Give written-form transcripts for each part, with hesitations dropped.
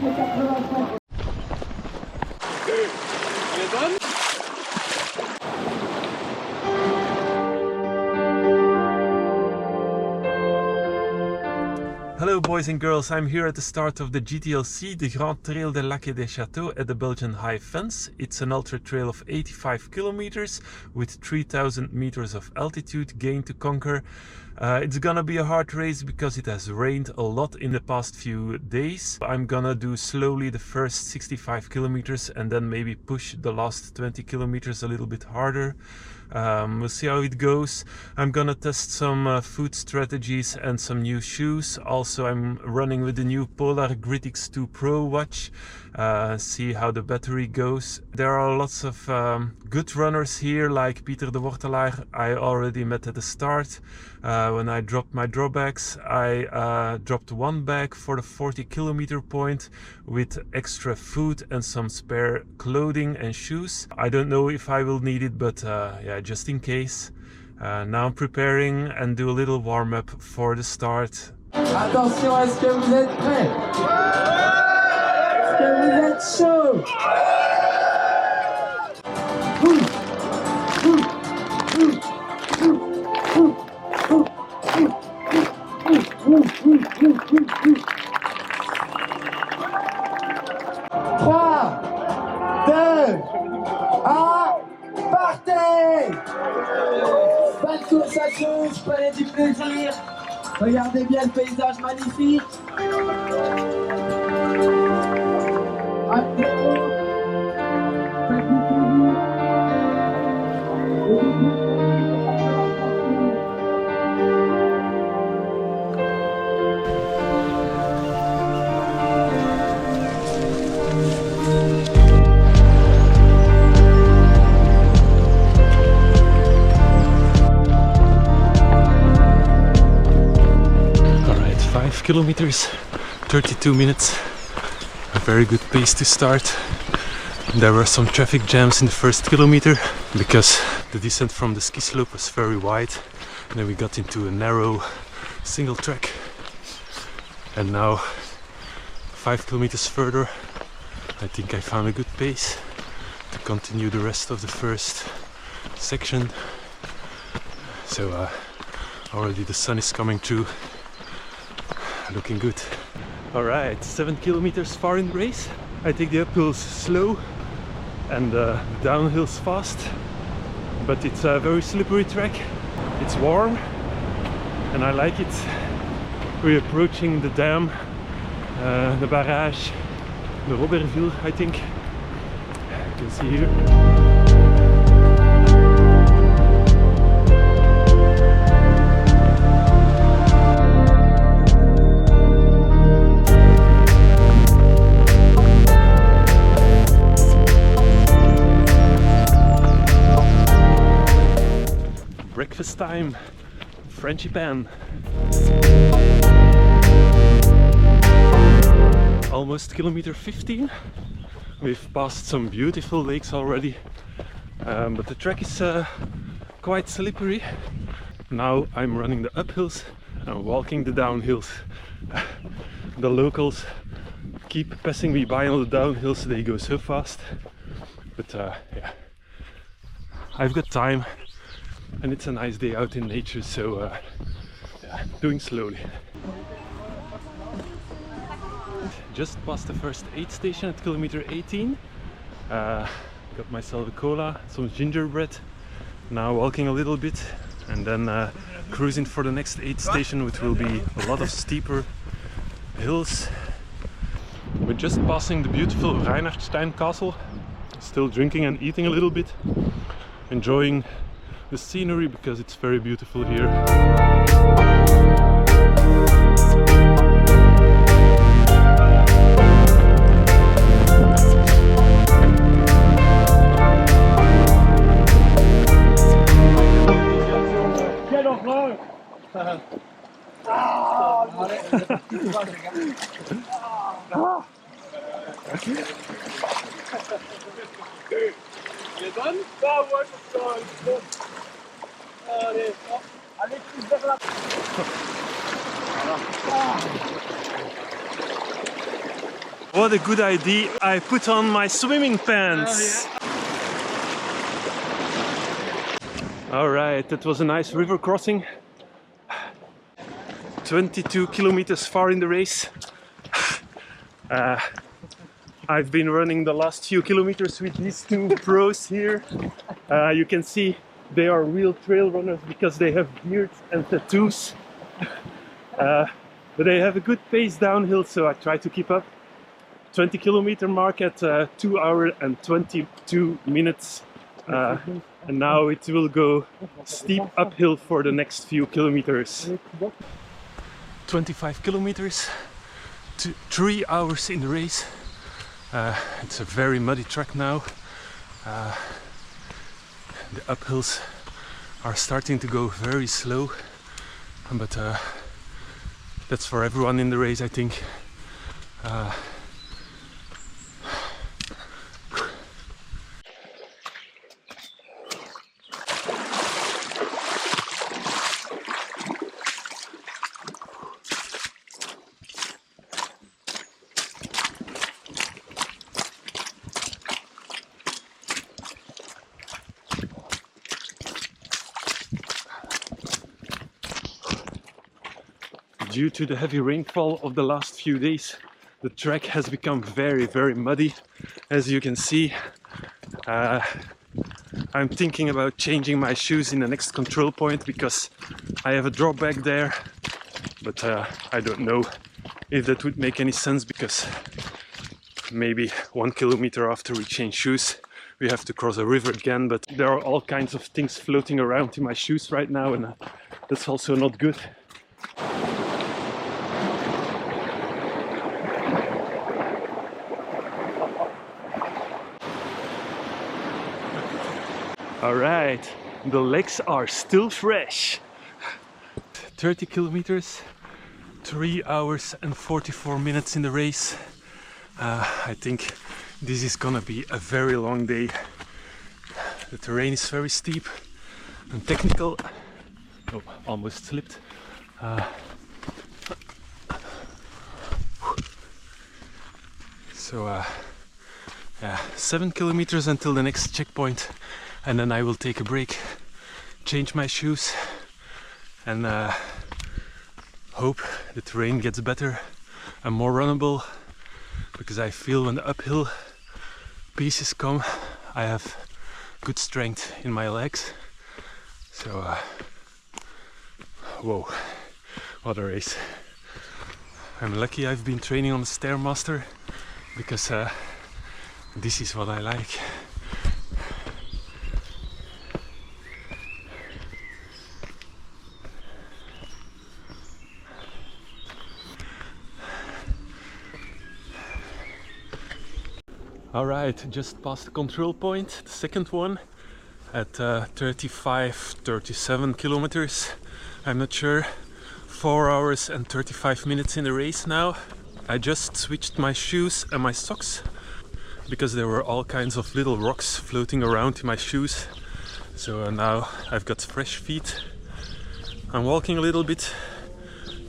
Hello boys and girls, I'm here at the start of the GTLC, the Grand Trail des Lacs et des Châteaux at the Belgian High Fence. It's an ultra trail of 85 kilometers with 3000 meters of altitude gained to conquer. It's gonna be a hard race because it has rained a lot in the past few days. I'm gonna do slowly the first 65 kilometers and then maybe push the last 20 kilometers a little bit harder. We'll see how it goes. I'm gonna test some food strategies and some new shoes. Also, I'm running with the new Polar Gritix 2 Pro watch. See how the battery goes. There are lots of good runners here, like Pieter de Wortelaar I already met at the start. When I dropped my drawbacks, I dropped one bag for the 40 kilometer point with extra food and some spare clothing and shoes. I don't know if I will need it, but yeah, just in case. Now I'm preparing and do a little warm-up for the start. Attention, est-ce que vous êtes prêts? Est-ce que vous êtes chaud? Trois, 2, 1, partez! Pas de course à gauche, prenez du plaisir. Regardez bien le paysage magnifique. Kilometers, 32 minutes, a very good pace to start. There were some traffic jams in the first kilometer because the descent from the ski slope was very wide, and then we got into a narrow single track. And now 5 kilometers further, I think I found a good pace to continue the rest of the first section. So already the sun is coming through. Looking good. Alright, 7 kilometers far in the race. I take the uphills slow and the downhills fast, but it's a very slippery track. It's warm and I like it. We're approaching the dam, the barrage, the Robertville, I think. You can see here. Breakfast time, Frangipane. Almost kilometer 15. We've passed some beautiful lakes already, but the track is quite slippery. Now I'm running the uphills and walking the downhills. The locals keep passing me by on the downhills, they go so fast. But yeah, I've got time. And it's a nice day out in nature, so yeah, doing slowly. Just past the first aid station at kilometer 18. Got myself a cola, some gingerbread. Now walking a little bit and then cruising for the next aid station, which will be a lot of steeper hills. We're just passing the beautiful Reinhardstein Castle. Still drinking and eating a little bit. Enjoying the scenery because it's very beautiful here. Les donne? Ah ouais, c'est ça. Allez, allez plus vers la... Voilà. What a good idea. I put on my swimming pants. All right, that was a nice river crossing. 22 kilometers far in the race. I've been running the last few kilometers with these two pros here. You can see they are real trail runners because they have beards and tattoos. But they have a good pace downhill, so I try to keep up. 20 kilometer mark at 2 hours and 22 minutes. And now it will go steep uphill for the next few kilometers. 25 kilometers to 3 hours in the race. It's a very muddy track now. The uphills are starting to go very slow, but that's for everyone in the race, I think. Due to the heavy rainfall of the last few days, the track has become very muddy. As you can see, I'm thinking about changing my shoes in the next control point because I have a drop back there, but I don't know if that would make any sense because maybe 1 kilometer after we change shoes we have to cross a river again, but there are all kinds of things floating around in my shoes right now, and that's also not good. Alright, the legs are still fresh. 30 kilometers, 3 hours and 44 minutes in the race. I think this is gonna be a very long day. The terrain is very steep and technical. Oh, almost slipped. Yeah, 7 kilometers until the next checkpoint. And then I will take a break, change my shoes, and hope the terrain gets better and more runnable, because I feel when the uphill pieces come, I have good strength in my legs. So, whoa, what a race. I'm lucky I've been training on the Stairmaster, because this is what I like. Alright, just past the control point, the second one, at 37 kilometers. I'm not sure. 4 hours and 35 minutes in the race now. I just switched my shoes and my socks because there were all kinds of little rocks floating around in my shoes. So now I've got fresh feet. I'm walking a little bit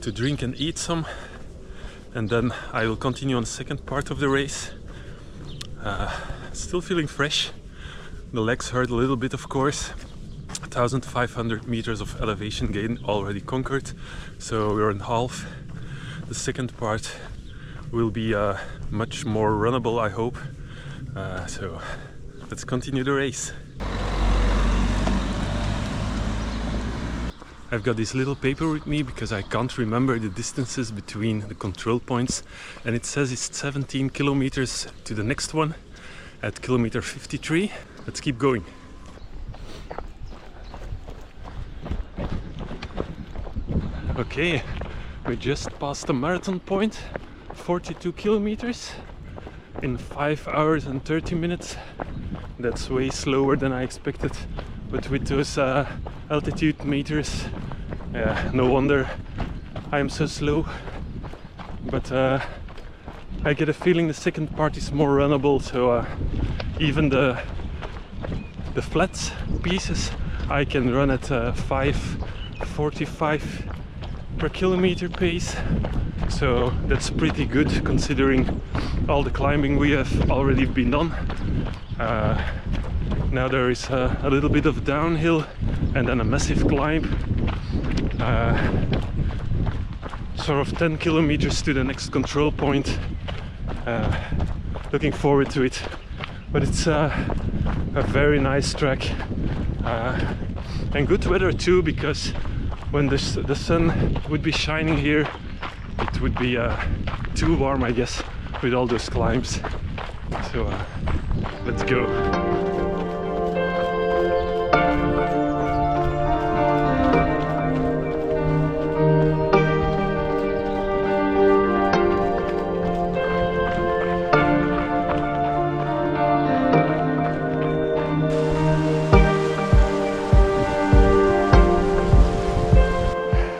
to drink and eat some, and then I will continue on the second part of the race. Still feeling fresh. The legs hurt a little bit, of course. 1,500 meters of elevation gain already conquered, so we're in half. The second part will be much more runnable, I hope. So let's continue the race. I've got this little paper with me because I can't remember the distances between the control points, and it says it's 17 kilometers to the next one at kilometer 53. Let's keep going. Okay, we just passed the marathon point, 42 kilometers in 5 hours and 30 minutes. That's way slower than I expected, but with those altitude meters, no wonder I'm so slow. But I get a feeling the second part is more runnable, so even the flat pieces I can run at 5:45 per kilometer pace. So that's pretty good considering all the climbing we have already been done. Now there is a little bit of downhill and then a massive climb. Sort of 10 kilometers to the next control point. Looking forward to it. But it's a very nice track. And good weather too, because when the sun would be shining here, it would be too warm, I guess, with all those climbs. So let's go.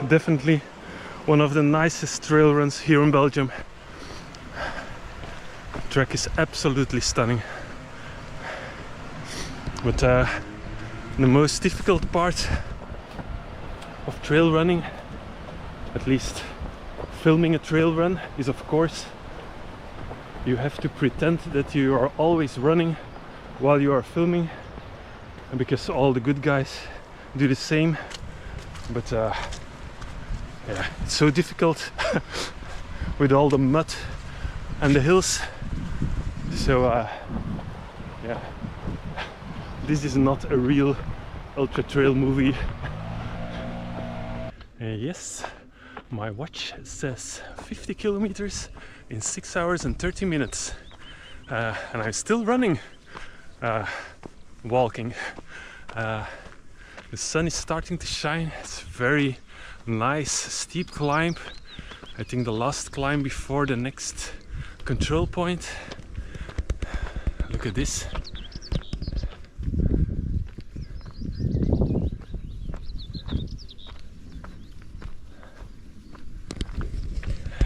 Definitely one of the nicest trail runs here in Belgium. The track is absolutely stunning. But the most difficult part of trail running, at least filming a trail run, is of course you have to pretend that you are always running while you are filming, and because all the good guys do the same. But yeah, it's so difficult with all the mud and the hills. So yeah, this is not a real ultra trail movie. Yes, my watch says 50 kilometers in 6 hours and 30 minutes. And I'm still running, walking. The sun is starting to shine. It's very nice steep climb. I think the last climb before the next control point. Look at this.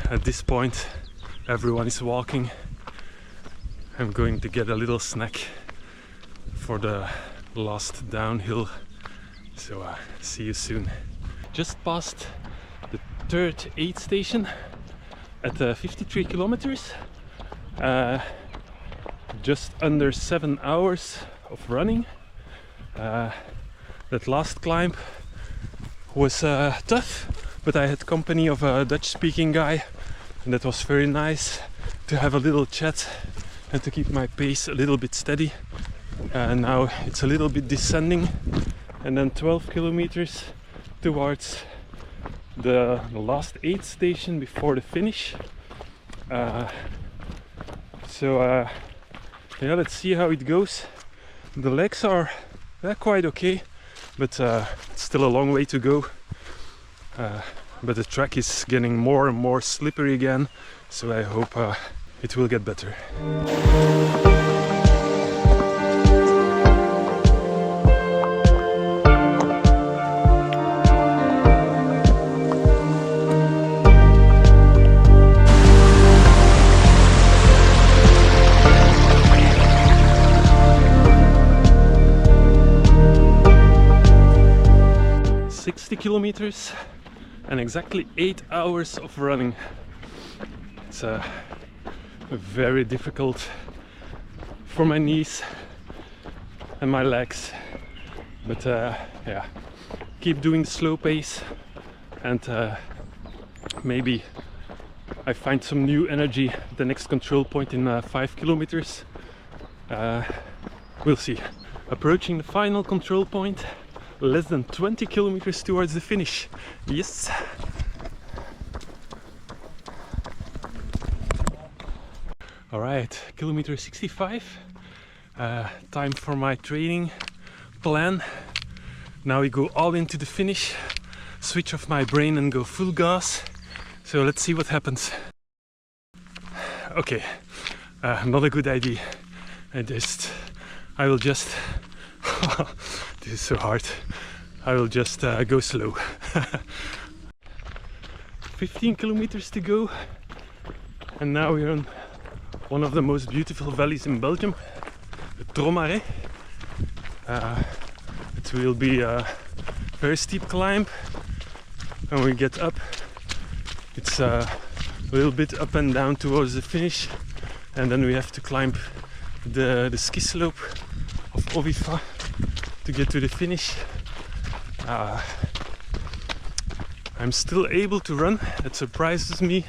At this point everyone is walking. I'm going to get a little snack for the last downhill. So see you soon. Just past the third aid station at 53 kilometers. Just under 7 hours of running. That last climb was tough, but I had company of a Dutch-speaking guy, and that was very nice to have a little chat and to keep my pace a little bit steady. Now it's a little bit descending, and then 12 kilometers towards the last aid station before the finish. So yeah, let's see how it goes. The legs are quite okay, but it's still a long way to go. But the track is getting more and more slippery again, so I hope it will get better. 60 kilometers and exactly 8 hours of running. It's very difficult for my knees and my legs, but yeah, keep doing the slow pace, and maybe I find some new energy at the next control point in 5 kilometers. We'll see. Approaching the final control point, less than 20 kilometers towards the finish. Yes! Alright, kilometer 65. Time for my training plan. Now we go all into the finish, switch off my brain and go full gas. So let's see what happens. Okay, not a good idea. I will just this is so hard. I will just go slow. 15 kilometers to go, and now we're on one of the most beautiful valleys in Belgium, the Trommarais. It will be a very steep climb. When we get up, it's little bit up and down towards the finish, and then we have to climb the ski slope of Ovifa to get to the finish. I'm still able to run. It surprises me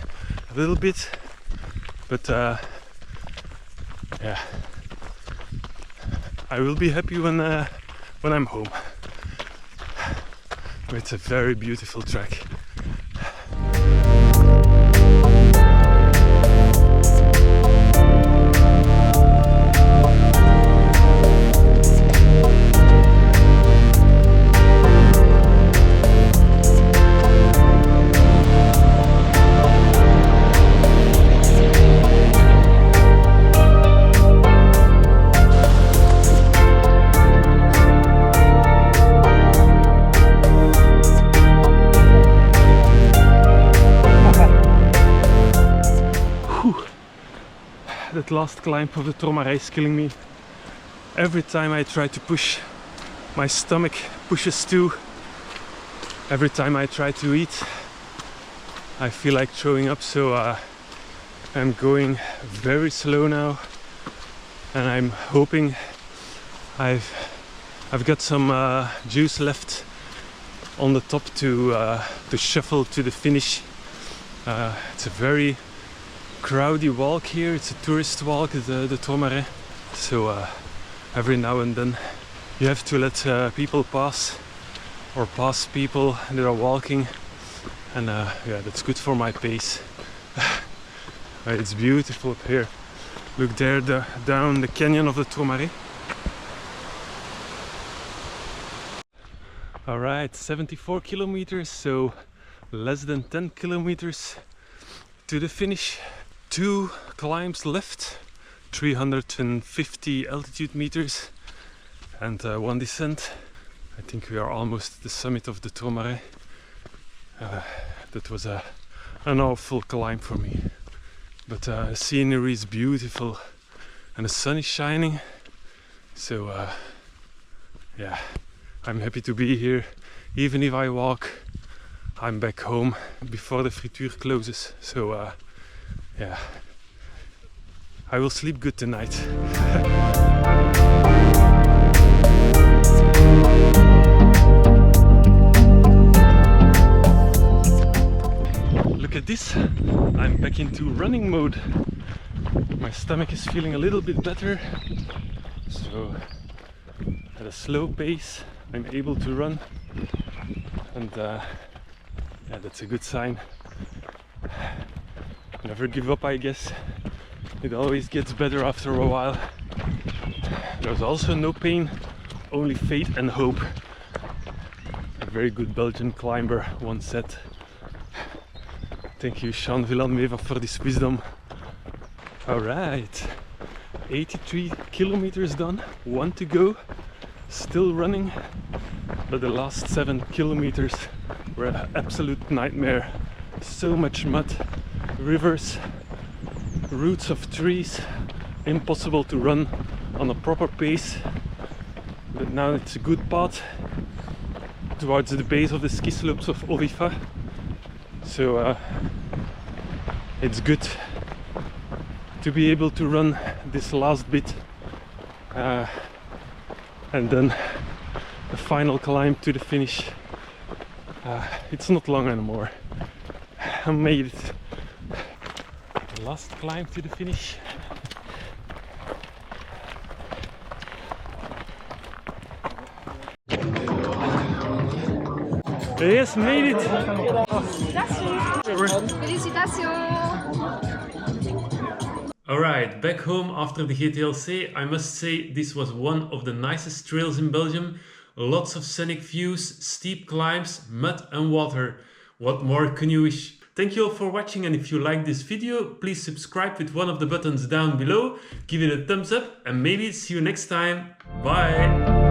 a little bit, but yeah, I will be happy when I'm home. It's a very beautiful track. That last climb of the Tourmaret is killing me. Every time I try to push, my stomach pushes too. Every time I try to eat, I feel like throwing up, so I'm going very slow now, and I'm hoping I've got some juice left on the top to shuffle to the finish. It's a very crowdy walk here. It's a tourist walk, the Tourmaret, so every now and then you have to let people pass, or pass people that are walking, and yeah, that's good for my pace. It's beautiful up here. Look there, down the canyon of the Tourmaret. Alright, 74 kilometers, so less than 10 kilometers to the finish. 2 climbs left, 350 altitude meters, and 1 descent. I think we are almost at the summit of the Tourmaret. That was an awful climb for me, but the scenery is beautiful and the sun is shining, so yeah, I'm happy to be here. Even if I walk, I'm back home before the frituur closes, so yeah, I will sleep good tonight. Look at this, I'm back into running mode. My stomach is feeling a little bit better, so at a slow pace I'm able to run, and yeah, that's a good sign. Never give up, I guess. It always gets better after a while. There's also no pain, only faith and hope. A very good Belgian climber once said. Thank you, Sean Villanmeva, for this wisdom. Alright, 83 kilometers done, 1 to go. Still running, but the last 7 kilometers were an absolute nightmare. So much mud, rivers, roots of trees, impossible to run on a proper pace. But now it's a good path towards the base of the ski slopes of Ovifa, so it's good to be able to run this last bit, and then the final climb to the finish. It's not long anymore. I made it. The last climb to the finish. Yes, made it! Alright, back home after the GTLC. I must say this was one of the nicest trails in Belgium. Lots of scenic views, steep climbs, mud and water. What more can you wish? Thank you all for watching, and if you like this video, please subscribe with one of the buttons down below, give it a thumbs up, and maybe see you next time. Bye!